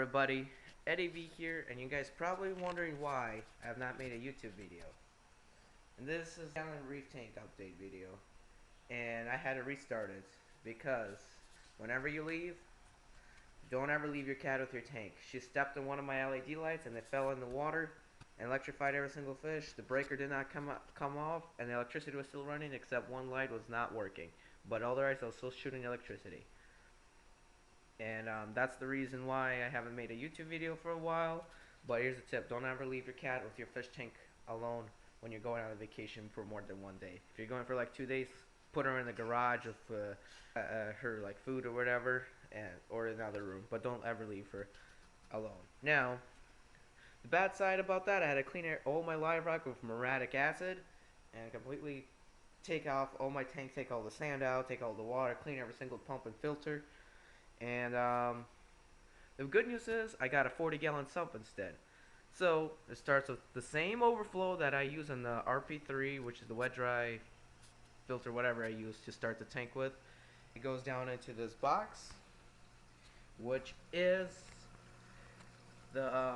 everybody, Eddie V here, and you guys probably wondering why I have not made a YouTube video. And this is an reef tank update video, and I had to restart it because whenever you leave, don't ever leave your cat with your tank. She stepped on one of my LED lights and it fell in the water and electrified every single fish. The breaker did not come off, and the electricity was still running except one light was not working, but all the lights was still shooting electricity. And that's the reason why I haven't made a YouTube video for a while. But here's a tip: don't ever leave your cat with your fish tank alone when you're going on a vacation for more than one day. If you're going for like 2 days, put her in the garage with her like food or whatever, or in another room. But don't ever leave her alone. Now, the bad side about that, I had to clean all my live rock with muriatic acid and completely take off all my tank, take all the sand out, take all the water, clean every single pump and filter. And the good news is I got a 40-gallon sump instead. So it starts with the same overflow that I use in the RP3, which is the wet dry filter, whatever I use to start the tank with. It goes down into this box, which is the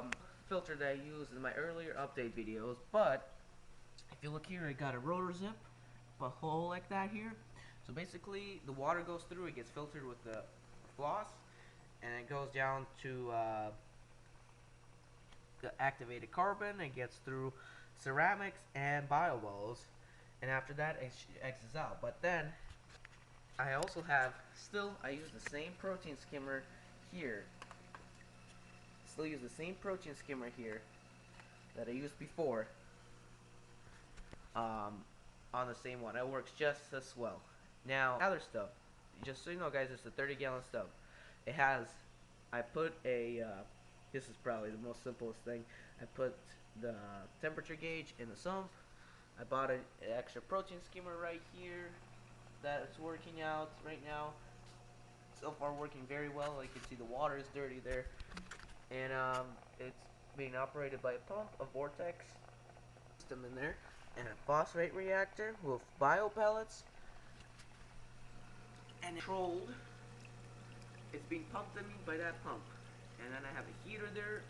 filter that I used in my earlier update videos. But if you look here, I got a rotor zip, a hole like that here. So basically the water goes through, it gets filtered with the floss, and it goes down to the activated carbon. It gets through ceramics and biobulbs, and after that it exits out. But then I also have I use the same protein skimmer here. Still use the same protein skimmer here that I used before on the same one. It works just as well. Now, other stuff, just so you know guys, it's a 30-gallon stub. It has, I put a, this is probably the most simplest thing, I put the temperature gauge in the sump. I bought an extra protein skimmer right here that's working out right now. So far working very well. You can see the water is dirty there. And it's being operated by a pump, a vortex system in there, and a phosphate reactor with bio pellets. And controlled, it's being pumped in me by that pump. And then I have a heater there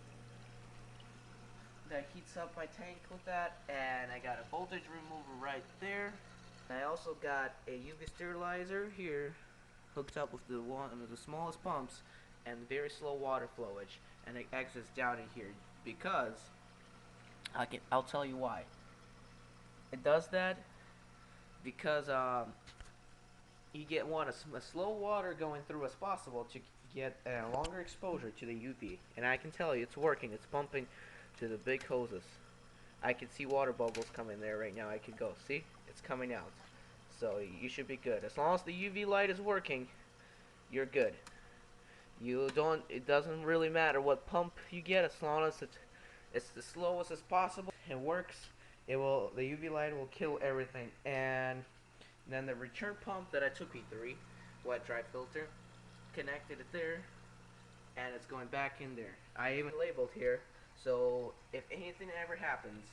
that heats up my tank with that, and I got a voltage remover right there. And I also got a UV sterilizer here hooked up with one of the smallest pumps and very slow water flowage, and it exits down in here because I'll tell you why. It does that because you get as slow water going through as possible to get a longer exposure to the UV. And I can tell you it's working. It's pumping to the big hoses. I can see water bubbles coming there right now. I can go see it's coming out. So you should be good. As long as the UV light is working, you're good. It doesn't really matter what pump you get, as long as it's the slowest as possible. It works. The UV light will kill everything. And then the return pump that I took me 3 wet dry filter, connected it there, and it's going back in there. I even labeled here, so if anything ever happens,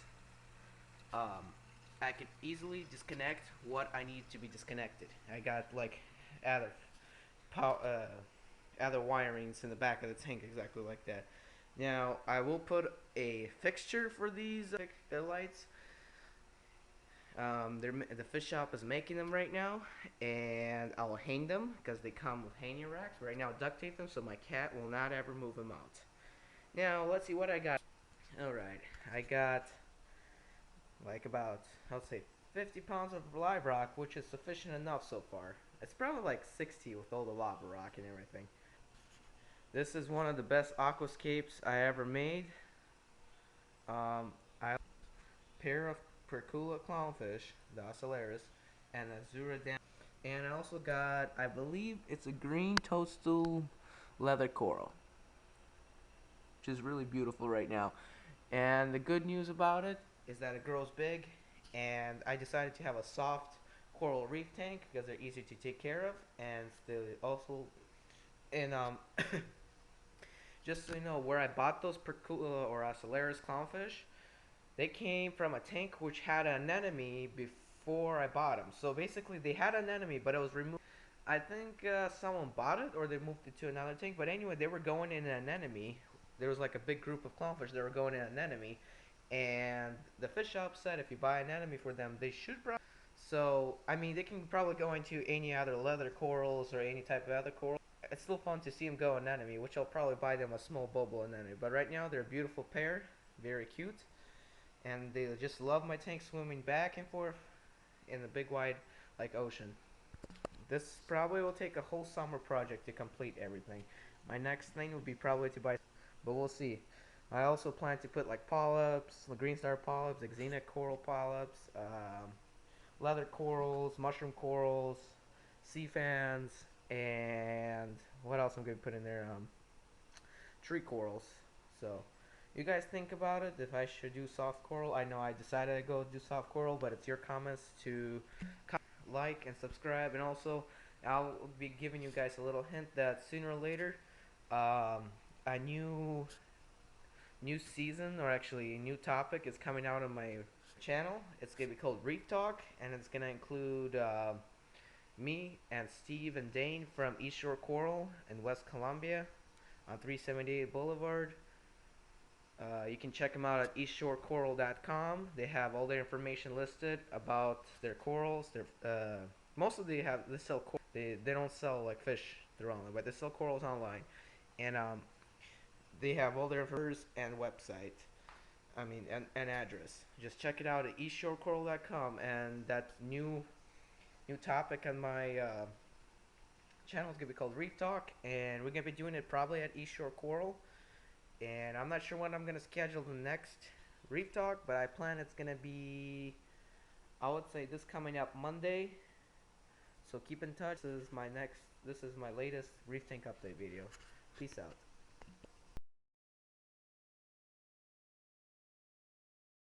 I can easily disconnect what I need to be disconnected. I got like other wirings in the back of the tank exactly like that. Now I will put a fixture for these lights. The fish shop is making them right now, and I will hang them because they come with hanging racks. Right now, duct tape them so my cat will not ever move them out. Now, let's see what I got. Alright, I got like about, I'll say 50 pounds of live rock, which is sufficient enough so far. It's probably like 60 with all the lava rock and everything. This is one of the best aquascapes I ever made. I have a pair of Percula clownfish, the Ocellaris, and Azura dam. And I also got, I believe it's a green toadstool leather coral, which is really beautiful right now. And the good news about it is that it grows big, and I decided to have a soft coral reef tank because they're easy to take care of, and still also, and just so you know, where I bought those Percula or Ocellaris clownfish, they came from a tank which had an anemone before I bought them. So basically they had an anemone, but it was removed. I think someone bought it or they moved it to another tank. But anyway, they were going in an anemone there was like a big group of clownfish that were going at an enemy, and the fish shop said if you buy an enemy for them, they should probably. So I mean, they can probably go into any other leather corals or any type of other coral. It's still fun to see them go anemone, which I'll probably buy them a small bubble anemone. But right now they're a beautiful pair, very cute, and they just love my tank swimming back and forth in the big wide like ocean. This probably will take a whole summer project to complete everything. My next thing would be probably to buy, but we'll see. I also plan to put like polyps, the green star polyps, xena coral polyps, leather corals, mushroom corals, sea fans, and what else I'm going to put in there? Tree corals. So, you guys think about it. If I should do soft coral, I know I decided to go do soft coral, but it's your comments to like and subscribe, and also I'll be giving you guys a little hint that sooner or later, a new season, or actually a new topic, is coming out on my channel. It's gonna be called Reef Talk, and it's gonna include me and Steve and Dane from East Shore Coral in West Columbia on 378 Boulevard. You can check them out at eastshorecoral.com. They have all their information listed about their corals. Mostly they sell coral. They don't sell like fish through online, but they sell corals online, and they have all their numbers and website. I mean, and address. Just check it out at eastshorecoral.com, and that new topic on my channel is gonna be called Reef Talk, and we're gonna be doing it probably at East Shore Coral. And I'm not sure when I'm gonna schedule the next Reef Talk, but I plan it's gonna be, I would say, this coming up Monday. So keep in touch. This is my latest Reef Tank update video. Peace out.